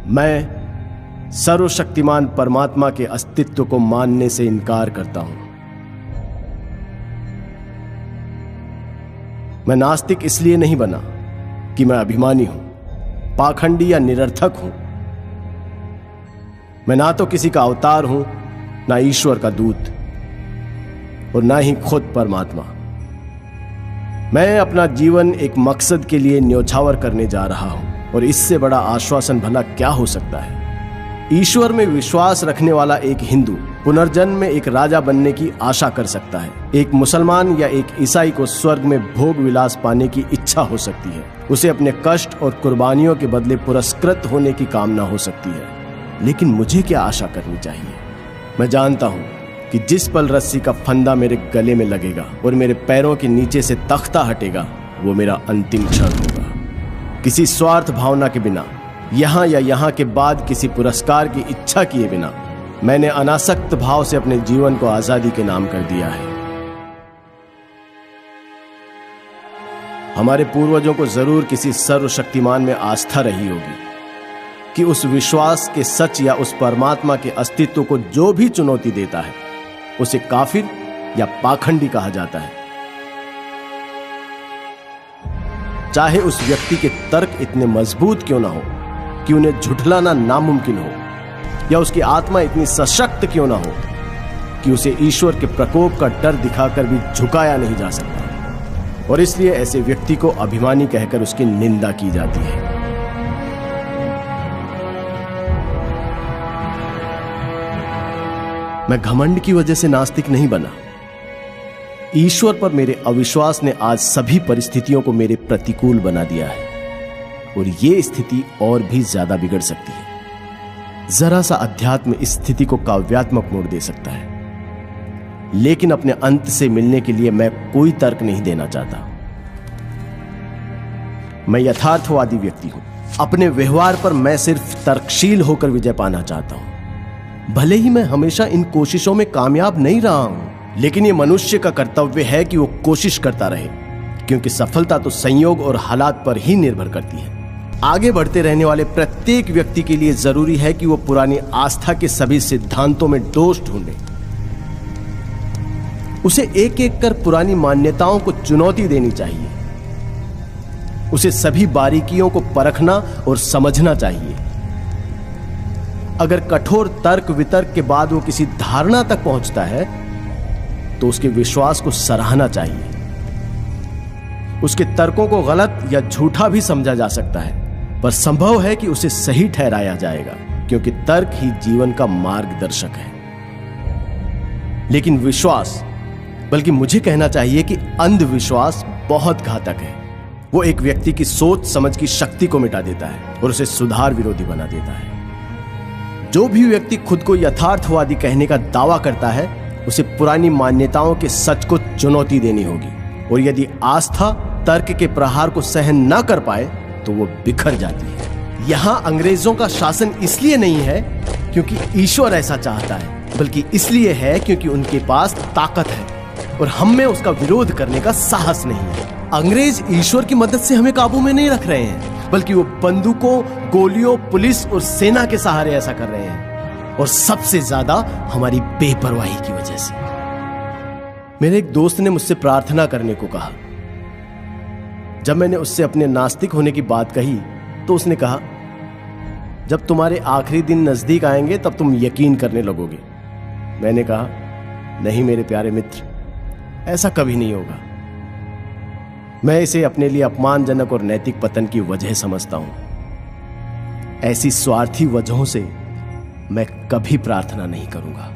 मैं सर्वशक्तिमान परमात्मा के अस्तित्व को मानने से इनकार करता हूं। मैं नास्तिक इसलिए नहीं बना कि मैं अभिमानी हूं, पाखंडी या निरर्थक हूं। मैं ना तो किसी का अवतार हूं, ना ईश्वर का दूत, और ना ही खुद परमात्मा। मैं अपना जीवन एक मकसद के लिए न्योछावर करने जा रहा हूं, और इससे बड़ा आश्वासन भला क्या हो सकता है। ईश्वर में विश्वास रखने वाला एक हिंदू पुनर्जन्म में एक राजा बनने की आशा कर सकता है। एक मुसलमान या एक ईसाई को स्वर्ग में भोग विलास पाने की इच्छा हो सकती है। उसे अपने कष्ट और कुर्बानियों के बदले पुरस्कृत होने की कामना हो सकती है। लेकिन मुझे क्या आशा करनी चाहिए? मैं जानता हूं कि जिस पल रस्सी का फंदा मेरे गले में लगेगा और मेरे पैरों के नीचे से तख्ता हटेगा, वो मेरा अंतिम क्षण होगा। किसी स्वार्थ भावना के बिना, यहां या यहां के बाद किसी पुरस्कार की इच्छा किए बिना, मैंने अनासक्त भाव से अपने जीवन को आजादी के नाम कर दिया है। हमारे पूर्वजों को जरूर किसी सर्वशक्तिमान में आस्था रही होगी कि उस विश्वास के सच या उस परमात्मा के अस्तित्व को जो भी चुनौती देता है, उसे काफिर या पाखंडी कहा जाता है। चाहे उस व्यक्ति के तर्क इतने मजबूत क्यों ना हो कि उन्हें झुठलाना नामुमकिन हो, या उसकी आत्मा इतनी सशक्त क्यों ना हो कि उसे ईश्वर के प्रकोप का डर दिखाकर भी झुकाया नहीं जा सकता, और इसलिए ऐसे व्यक्ति को अभिमानी कहकर उसकी निंदा की जाती है। मैं घमंड की वजह से नास्तिक नहीं बना। ईश्वर पर मेरे अविश्वास ने आज सभी परिस्थितियों को मेरे प्रतिकूल बना दिया है, और यह स्थिति और भी ज्यादा बिगड़ सकती है। जरा सा अध्यात्म इस स्थिति को काव्यात्मक मोड़ दे सकता है, लेकिन अपने अंत से मिलने के लिए मैं कोई तर्क नहीं देना चाहता। मैं यथार्थवादी व्यक्ति हूं। अपने व्यवहार पर मैं सिर्फ तर्कशील होकर विजय पाना चाहता हूं। भले ही मैं हमेशा इन कोशिशों में कामयाब नहीं रहा हूं, लेकिन यह मनुष्य का कर्तव्य है कि वो कोशिश करता रहे, क्योंकि सफलता तो संयोग और हालात पर ही निर्भर करती है। आगे बढ़ते रहने वाले प्रत्येक व्यक्ति के लिए जरूरी है कि वो पुरानी आस्था के सभी सिद्धांतों में दोष ढूंढे। उसे एक एक कर पुरानी मान्यताओं को चुनौती देनी चाहिए। उसे सभी बारीकियों को परखना और समझना चाहिए। अगर कठोर तर्क वितर्क के बाद वो किसी धारणा तक पहुंचता है, तो उसके विश्वास को सराहना चाहिए। उसके तर्कों को गलत या झूठा भी समझा जा सकता है, पर संभव है कि उसे सही ठहराया जाएगा, क्योंकि तर्क ही जीवन का मार्गदर्शक है। लेकिन विश्वास, बल्कि मुझे कहना चाहिए कि अंधविश्वास बहुत घातक है। वो एक व्यक्ति की सोच समझ की शक्ति को मिटा देता है और उसे सुधार विरोधी बना देता है। जो भी व्यक्ति खुद को यथार्थवादी कहने का दावा करता है, उसे पुरानी मान्यताओं के सच को चुनौती देनी होगी, और यदि आस्था तर्क के प्रहार को सहन न कर पाए तो वो बिखर जाती है। यहां अंग्रेजों का शासन इसलिए नहीं है क्योंकि ईश्वर ऐसा चाहता है, बल्कि इसलिए है क्योंकि उनके पास ताकत है और हम में उसका विरोध करने का साहस नहीं है। अंग्रेज ईश्वर की मदद से हमें काबू में नहीं रख रहे हैं, बल्कि वो बंदूकों, गोलियों, पुलिस और सेना के सहारे ऐसा कर रहे हैं, और सबसे ज्यादा हमारी बेपरवाही की वजह से। मेरे एक दोस्त ने मुझसे प्रार्थना करने को कहा। जब मैंने उससे अपने नास्तिक होने की बात कही, तो उसने कहा, जब तुम्हारे आखिरी दिन नजदीक आएंगे तब तुम यकीन करने लगोगे। मैंने कहा, नहीं मेरे प्यारे मित्र, ऐसा कभी नहीं होगा। मैं इसे अपने लिए अपमानजनक और नैतिक पतन की वजह समझता हूं। ऐसी स्वार्थी वजहों से मैं कभी प्रार्थना नहीं करूंगा।